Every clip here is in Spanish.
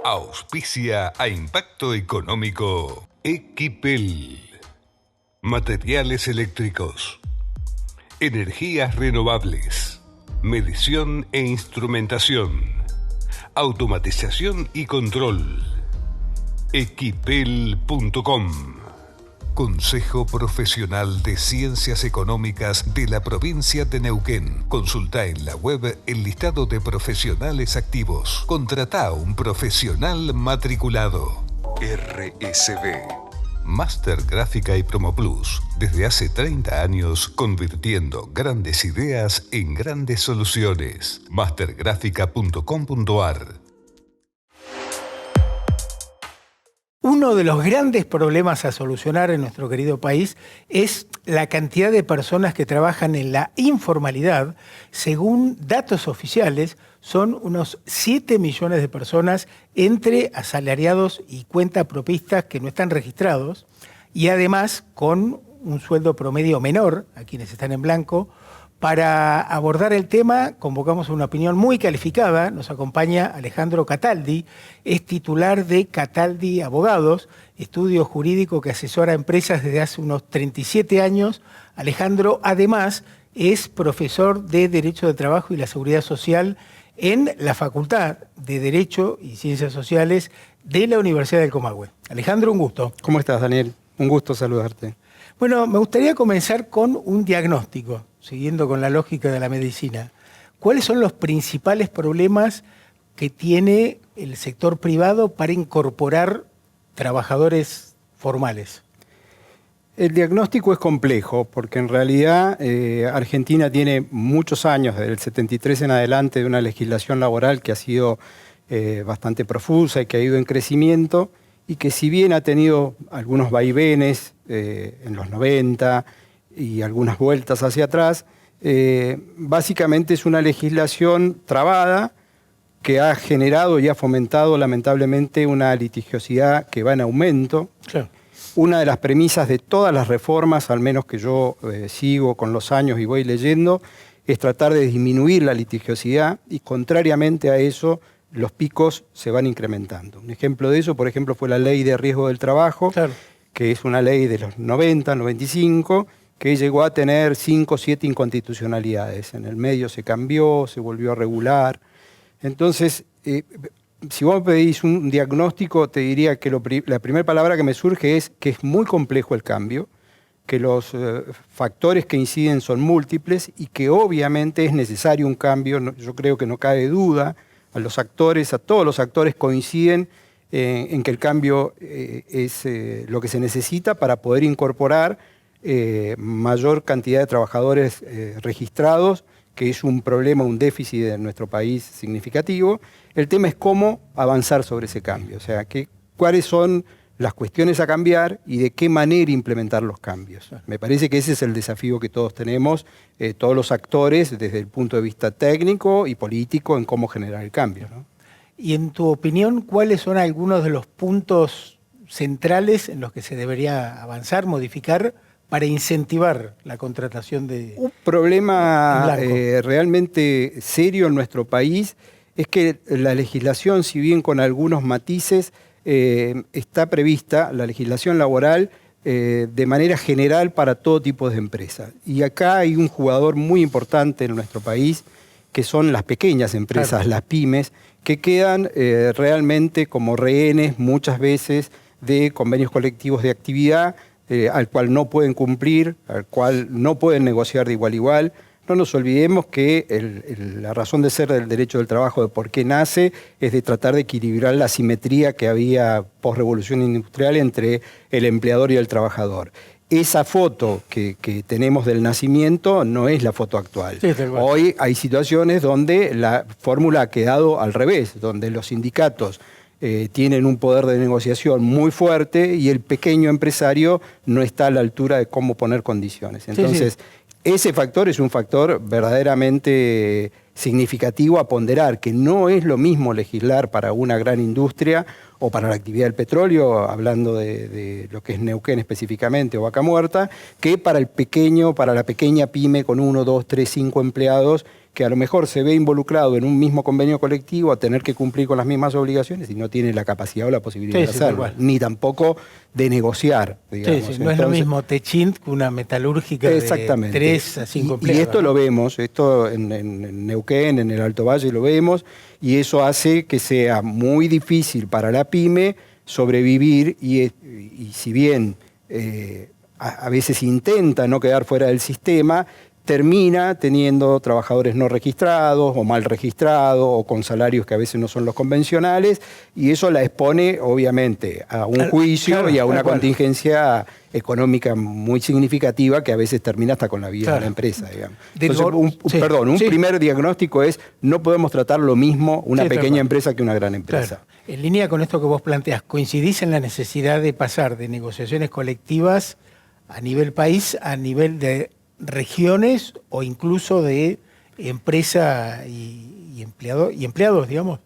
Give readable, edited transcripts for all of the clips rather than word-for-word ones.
Auspicia a Impacto Económico Equipel. Materiales eléctricos, energías renovables, medición e instrumentación, automatización y control. Equipel.com. Consejo Profesional de Ciencias Económicas de la provincia de Neuquén. Consulta en la web el listado de profesionales activos. Contrata a un profesional matriculado. RSB. Máster Gráfica y Promo Plus. Desde hace 30 años convirtiendo grandes ideas en grandes soluciones. mastergrafica.com.ar. Uno de los grandes problemas a solucionar en nuestro querido país es la cantidad de personas que trabajan en la informalidad. Según datos oficiales, son unos 7 millones de personas entre asalariados y cuentapropistas que no están registrados y además con un sueldo promedio menor a quienes están en blanco. Para abordar el tema, convocamos una opinión muy calificada. Nos acompaña Alejandro Cataldi, es titular de Cataldi Abogados, estudio jurídico que asesora a empresas desde hace unos 37 años. Alejandro, además, es profesor de Derecho de Trabajo y la Seguridad Social en la Facultad de Derecho y Ciencias Sociales de la Universidad del Comahue. Alejandro, un gusto. ¿Cómo estás, Daniel? Un gusto saludarte. Bueno, me gustaría comenzar con un diagnóstico, siguiendo con la lógica de la medicina. ¿Cuáles son los principales problemas que tiene el sector privado para incorporar trabajadores formales? El diagnóstico es complejo porque en realidad Argentina tiene muchos años, desde el 73 en adelante, de una legislación laboral que ha sido bastante profusa y que ha ido en crecimiento y que si bien ha tenido algunos vaivenes en los 90 y algunas vueltas hacia atrás, básicamente es una legislación trabada que ha generado y ha fomentado lamentablemente una litigiosidad que va en aumento. Claro. Una de las premisas de todas las reformas, al menos que yo sigo con los años y voy leyendo, es tratar de disminuir la litigiosidad y contrariamente a eso los picos se van incrementando. Un ejemplo de eso, por ejemplo, fue la Ley de Riesgo del Trabajo, claro, que es una ley de los 90, 95, que llegó a tener 5 o 7 inconstitucionalidades. En el medio se cambió, se volvió a regular. Entonces, si vos me pedís un diagnóstico, te diría que la primera palabra que me surge es que es muy complejo el cambio, que los factores que inciden son múltiples y que obviamente es necesario un cambio. Yo creo que no cabe duda. A todos los actores coinciden en que el cambio es lo que se necesita para poder incorporar mayor cantidad de trabajadores registrados, que es un problema, un déficit de nuestro país significativo. El tema es cómo avanzar sobre ese cambio, o sea, cuáles son las cuestiones a cambiar y de qué manera implementar los cambios. Me parece que ese es el desafío que todos tenemos, todos los actores, desde el punto de vista técnico y político, en cómo generar el cambio, ¿no? Y en tu opinión, ¿cuáles son algunos de los puntos centrales en los que se debería avanzar, modificar, para incentivar la contratación de... Un problema realmente serio en nuestro país es que la legislación, si bien con algunos matices, está prevista, la legislación laboral, de manera general para todo tipo de empresas. Y acá hay un jugador muy importante en nuestro país, que son las pequeñas empresas, claro, las pymes, que quedan realmente como rehenes muchas veces de convenios colectivos de actividad, al cual no pueden cumplir, al cual no pueden negociar de igual a igual. No nos olvidemos que la razón de ser del derecho del trabajo, de por qué nace, es de tratar de equilibrar la asimetría que había post-revolución industrial entre el empleador y el trabajador. Esa foto que tenemos del nacimiento no es la foto actual. Sí, hoy hay situaciones donde la fórmula ha quedado al revés, donde los sindicatos tienen un poder de negociación muy fuerte y el pequeño empresario no está a la altura de cómo poner condiciones. Entonces, ese factor es un factor verdaderamente significativo a ponderar, que no es lo mismo legislar para una gran industria o para la actividad del petróleo, hablando de lo que es Neuquén específicamente o Vaca Muerta, que para la pequeña pyme con 1, 2, 3, 5 empleados que a lo mejor se ve involucrado en un mismo convenio colectivo a tener que cumplir con las mismas obligaciones y no tiene la capacidad o la posibilidad de hacerlo, ni tampoco de negociar, digamos. No es lo mismo Techint que una metalúrgica de 3 a 5 empleados. Y esto lo vemos, esto en Neuquén, en el Alto Valle lo vemos, y eso hace que sea muy difícil para la pyme sobrevivir y si bien a veces intenta no quedar fuera del sistema, termina teniendo trabajadores no registrados o mal registrados o con salarios que a veces no son los convencionales, y eso la expone obviamente a un juicio y a una contingencia económica muy significativa que a veces termina hasta con la vida de la empresa, digamos. Entonces, un primer diagnóstico es: no podemos tratar lo mismo una pequeña empresa que una gran empresa. Claro. En línea con esto que vos planteás, ¿coincidís en la necesidad de pasar de negociaciones colectivas a nivel país a nivel de regiones o incluso de empresa y empleados, digamos?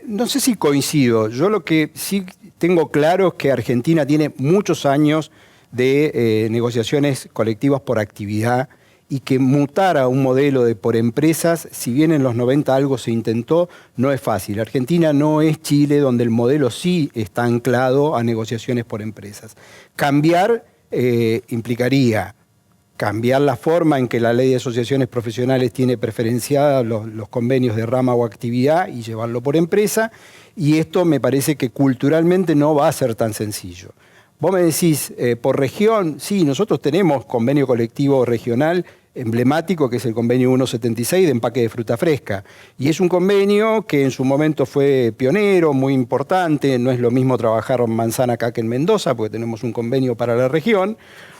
No sé si coincido. Yo lo que sí tengo claro es que Argentina tiene muchos años de negociaciones colectivas por actividad, y que mutar a un modelo de por empresas, si bien en los 90 algo se intentó, no es fácil. Argentina no es Chile, donde el modelo sí está anclado a negociaciones por empresas. Cambiar implicaría cambiar la forma en que la ley de asociaciones profesionales tiene preferenciados los convenios de rama o actividad y llevarlo por empresa, y esto me parece que culturalmente no va a ser tan sencillo. Vos me decís, por región, sí, nosotros tenemos convenio colectivo regional emblemático, que es el convenio 176 de empaque de fruta fresca, y es un convenio que en su momento fue pionero, muy importante. No es lo mismo trabajar en manzana acá que en Mendoza, porque tenemos un convenio para la región.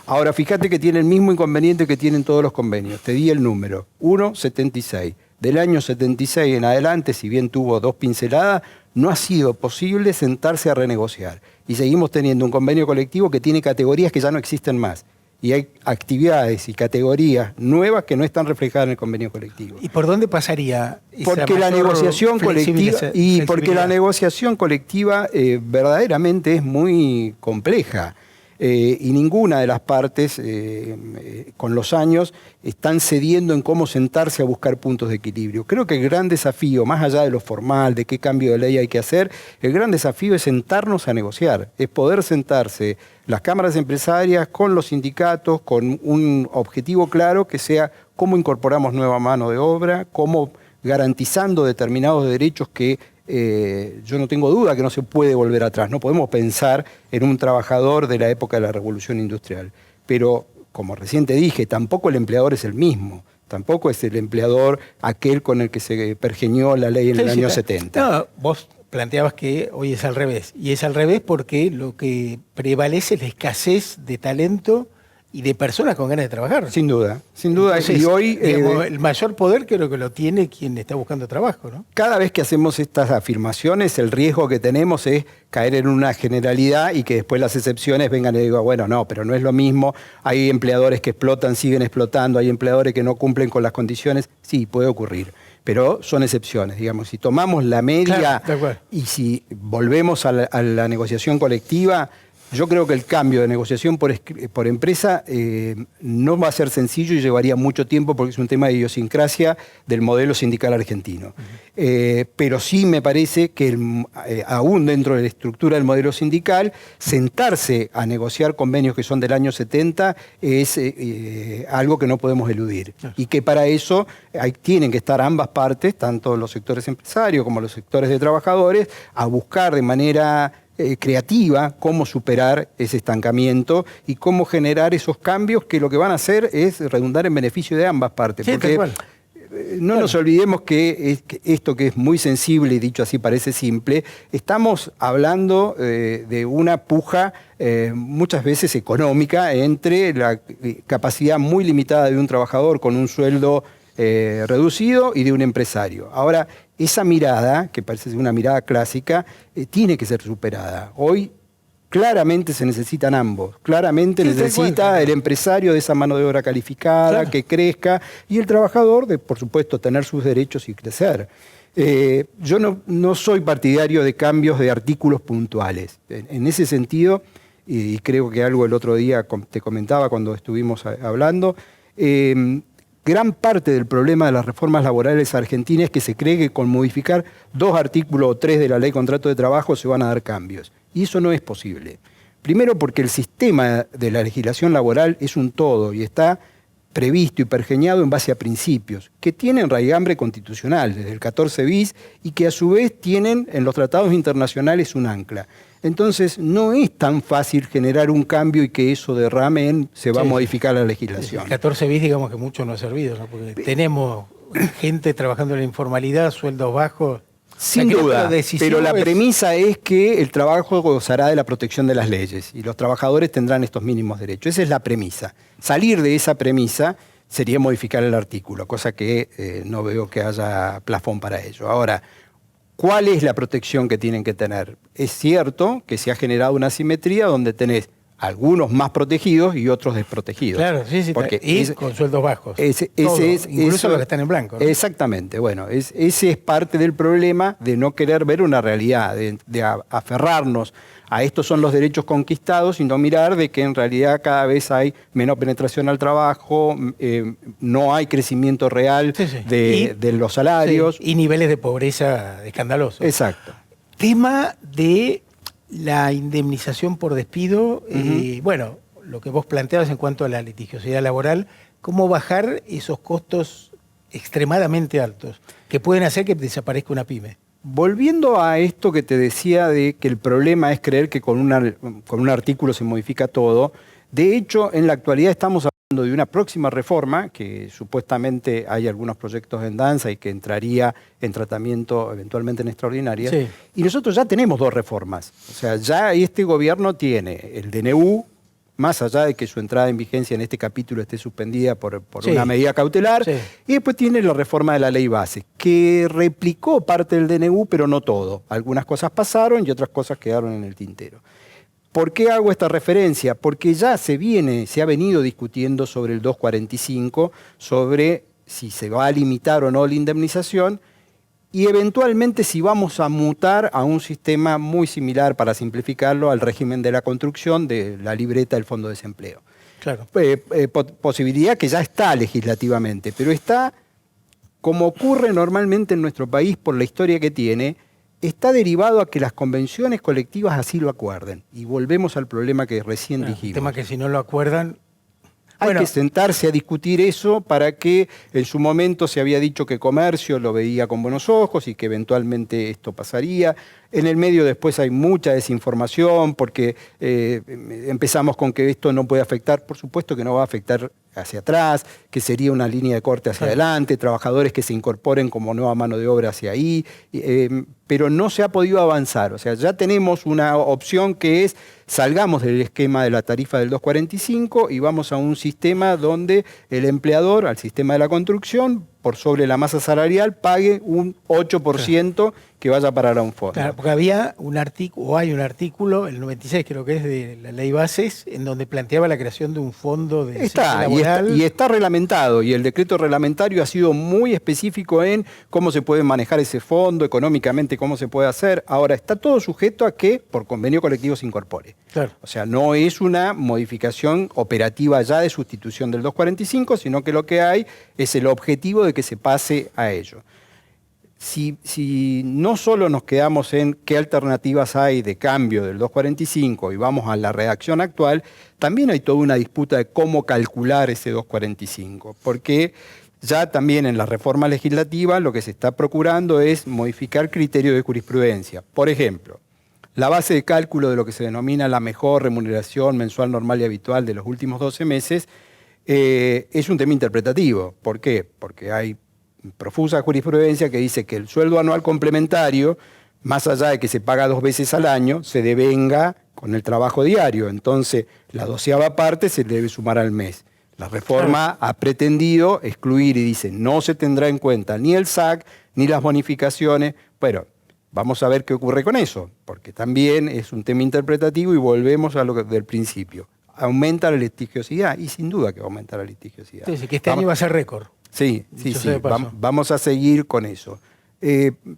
Ahora, fíjate que tiene el mismo inconveniente que tienen todos los convenios. Te di el número, 176. Del año 76 en adelante, si bien tuvo 2 pinceladas, no ha sido posible sentarse a renegociar. Y seguimos teniendo un convenio colectivo que tiene categorías que ya no existen más. Y hay actividades y categorías nuevas que no están reflejadas en el convenio colectivo. ¿Y por dónde pasaría esa porque la negociación colectiva porque la negociación colectiva verdaderamente es muy compleja. Y ninguna de las partes con los años están cediendo en cómo sentarse a buscar puntos de equilibrio. Creo que el gran desafío, más allá de lo formal, de qué cambio de ley hay que hacer, el gran desafío es sentarnos a negociar, es poder sentarse las cámaras empresarias con los sindicatos con un objetivo claro, que sea cómo incorporamos nueva mano de obra, cómo garantizando determinados derechos que yo no tengo duda que no se puede volver atrás. No podemos pensar en un trabajador de la época de la Revolución Industrial. Pero, como recién te dije, tampoco el empleador es el mismo. Tampoco es el empleador aquel con el que se pergeñó la ley en el año 70. No, vos planteabas que hoy es al revés. Y es al revés porque lo que prevalece es la escasez de talento y de personas con ganas de trabajar. Sin duda, sin duda. Entonces, y hoy el mayor poder creo que lo tiene quien está buscando trabajo, ¿no? Cada vez que hacemos estas afirmaciones, el riesgo que tenemos es caer en una generalidad y que después las excepciones vengan y digan, bueno, no, pero no es lo mismo. Hay empleadores que explotan, siguen explotando, hay empleadores que no cumplen con las condiciones. Sí, puede ocurrir, pero son excepciones. Digamos, si tomamos la media y si volvemos a la negociación colectiva, yo creo que el cambio de negociación por empresa no va a ser sencillo y llevaría mucho tiempo, porque es un tema de idiosincrasia del modelo sindical argentino. Pero sí me parece que aún dentro de la estructura del modelo sindical, sentarse a negociar convenios que son del año 70 es algo que no podemos eludir. Y que para eso tienen que estar ambas partes, tanto los sectores empresarios como los sectores de trabajadores, a buscar de manera creativa cómo superar ese estancamiento y cómo generar esos cambios que lo que van a hacer es redundar en beneficio de ambas partes. Sí, porque no nos olvidemos que esto que es muy sensible y dicho así parece simple, estamos hablando de una puja muchas veces económica entre la capacidad muy limitada de un trabajador con un sueldo reducido y de un empresario. Ahora, esa mirada, que parece una mirada clásica, tiene que ser superada. Hoy claramente se necesitan ambos. Claramente necesita el empresario de esa mano de obra calificada, que crezca, y el trabajador de, por supuesto, tener sus derechos y crecer. Yo no soy partidario de cambios de artículos puntuales. En ese sentido, y creo que algo el otro día te comentaba cuando estuvimos hablando, gran parte del problema de las reformas laborales argentinas es que se cree que con modificar 2 artículos o 3 de la Ley de Contrato de Trabajo se van a dar cambios. Y eso no es posible. Primero porque el sistema de la legislación laboral es un todo y está previsto y pergeñado en base a principios que tienen raigambre constitucional desde el 14 bis y que a su vez tienen en los tratados internacionales un ancla. Entonces no es tan fácil generar un cambio y que eso derrame en se va a modificar la legislación. El 14 bis digamos que mucho no ha servido, ¿no? Porque tenemos gente trabajando en la informalidad, sueldos bajos. Sin duda, pero la premisa es que el trabajo gozará de la protección de las leyes y los trabajadores tendrán estos mínimos derechos. Esa es la premisa. Salir de esa premisa sería modificar el artículo, cosa que no veo que haya plafón para ello. Ahora, ¿cuál es la protección que tienen que tener? Es cierto que se ha generado una asimetría donde tenés algunos más protegidos y otros desprotegidos. Claro, sí, porque y con sueldos bajos. Incluso los que están en blanco, ¿no? Exactamente, bueno, ese es parte del problema de no querer ver una realidad, de aferrarnos a estos son los derechos conquistados y no mirar de que en realidad cada vez hay menos penetración al trabajo, no hay crecimiento real de los salarios. Y niveles de pobreza escandalosos. Exacto. Tema de la indemnización por despido, bueno, lo que vos planteabas en cuanto a la litigiosidad laboral, cómo bajar esos costos extremadamente altos que pueden hacer que desaparezca una pyme. Volviendo a esto que te decía de que el problema es creer que con un artículo se modifica todo, de hecho en la actualidad estamos hablando de una próxima reforma que supuestamente hay algunos proyectos en danza y que entraría en tratamiento eventualmente en extraordinarias. Sí. Y nosotros ya tenemos 2 reformas. O sea, ya este gobierno tiene el DNU, más allá de que su entrada en vigencia en este capítulo esté suspendida por una medida cautelar, y después tiene la reforma de la ley base, que replicó parte del DNU, pero no todo. Algunas cosas pasaron y otras cosas quedaron en el tintero. ¿Por qué hago esta referencia? Porque ya se ha venido discutiendo sobre el 245, sobre si se va a limitar o no la indemnización, y eventualmente si vamos a mutar a un sistema muy similar, para simplificarlo, al régimen de la construcción de la libreta del Fondo de Desempleo. Claro. Posibilidad que ya está legislativamente, pero está, como ocurre normalmente en nuestro país por la historia que tiene, está derivado a que las convenciones colectivas así lo acuerden. Y volvemos al problema que recién dijimos. El tema que si no lo acuerdan... Hay que sentarse a discutir eso para que en su momento se había dicho que comercio lo veía con buenos ojos y que eventualmente esto pasaría. En el medio después hay mucha desinformación porque empezamos con que esto no puede afectar, por supuesto que no va a afectar hacia atrás, que sería una línea de corte hacia adelante, trabajadores que se incorporen como nueva mano de obra hacia ahí, pero no se ha podido avanzar. O sea, ya tenemos una opción que es salgamos del esquema de la tarifa del 245 y vamos a un sistema donde el empleador, al sistema de la construcción, por sobre la masa salarial, pague un 8% que vaya a parar a un fondo. Claro, porque había un artículo, o hay un artículo, el 96 creo que es de la ley bases, en donde planteaba la creación de un fondo de laboral. Y está reglamentado, y el decreto reglamentario ha sido muy específico en cómo se puede manejar ese fondo, económicamente cómo se puede hacer. Ahora, está todo sujeto a que por convenio colectivo se incorpore. Claro. O sea, no es una modificación operativa ya de sustitución del 245, sino que lo que hay es el objetivo de que se pase a ello. Si no solo nos quedamos en qué alternativas hay de cambio del 245 y vamos a la redacción actual, también hay toda una disputa de cómo calcular ese 245, porque ya también en la reforma legislativa lo que se está procurando es modificar criterios de jurisprudencia. Por ejemplo, la base de cálculo de lo que se denomina la mejor remuneración mensual normal y habitual de los últimos 12 meses es un tema interpretativo. ¿Por qué? Porque hay profusa jurisprudencia que dice que el sueldo anual complementario, más allá de que se paga 2 veces al año, se devenga con el trabajo diario. Entonces, la 12ª parte se debe sumar al mes. La reforma ha pretendido excluir y dice no se tendrá en cuenta ni el SAC ni las bonificaciones. Bueno, vamos a ver qué ocurre con eso, porque también es un tema interpretativo y volvemos a lo del principio. Aumenta la litigiosidad y sin duda que va a aumentar la litigiosidad. Sí, que este año va a ser récord. Sí, vamos a seguir con eso.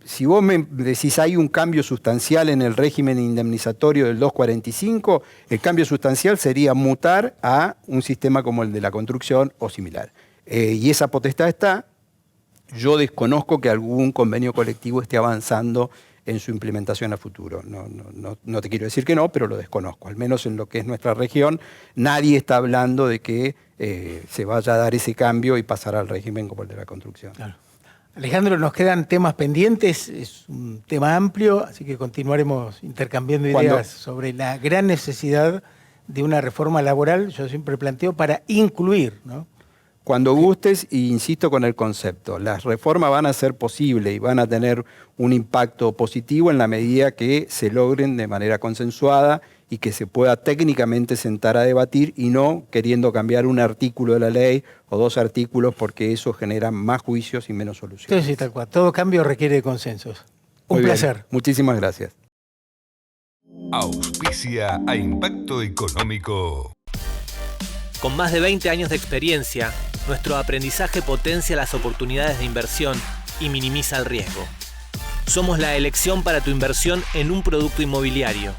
Si vos me decís hay un cambio sustancial en el régimen indemnizatorio del 245, el cambio sustancial sería mutar a un sistema como el de la construcción o similar. Y esa potestad está. Yo desconozco que algún convenio colectivo esté avanzando en su implementación a futuro. No te quiero decir que no, pero lo desconozco. Al menos en lo que es nuestra región, nadie está hablando de que se vaya a dar ese cambio y pasar al régimen como el de la construcción. Claro. Alejandro, nos quedan temas pendientes, es un tema amplio, así que continuaremos intercambiando ideas sobre la gran necesidad de una reforma laboral, yo siempre planteo, para incluir, ¿no? Cuando gustes, e insisto con el concepto, las reformas van a ser posibles y van a tener un impacto positivo en la medida que se logren de manera consensuada y que se pueda técnicamente sentar a debatir y no queriendo cambiar un artículo de la ley o 2 artículos porque eso genera más juicios y menos soluciones. Sí, tal cual. Todo cambio requiere consensos. Un placer. Muchísimas gracias. Auspicia a Impacto Económico. Con más de 20 años de experiencia, nuestro aprendizaje potencia las oportunidades de inversión y minimiza el riesgo. Somos la elección para tu inversión en un producto inmobiliario.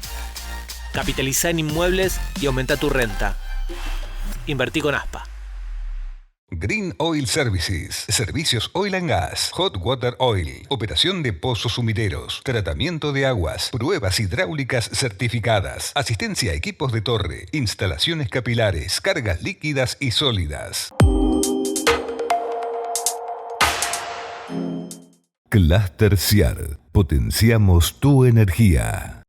Capitaliza en inmuebles y aumenta tu renta. Invertí con ASPA. Green Oil Services, servicios oil and gas, hot water oil, operación de pozos humideros, tratamiento de aguas, pruebas hidráulicas certificadas, asistencia a equipos de torre, instalaciones capilares, cargas líquidas y sólidas. Cluster Ciar, potenciamos tu energía.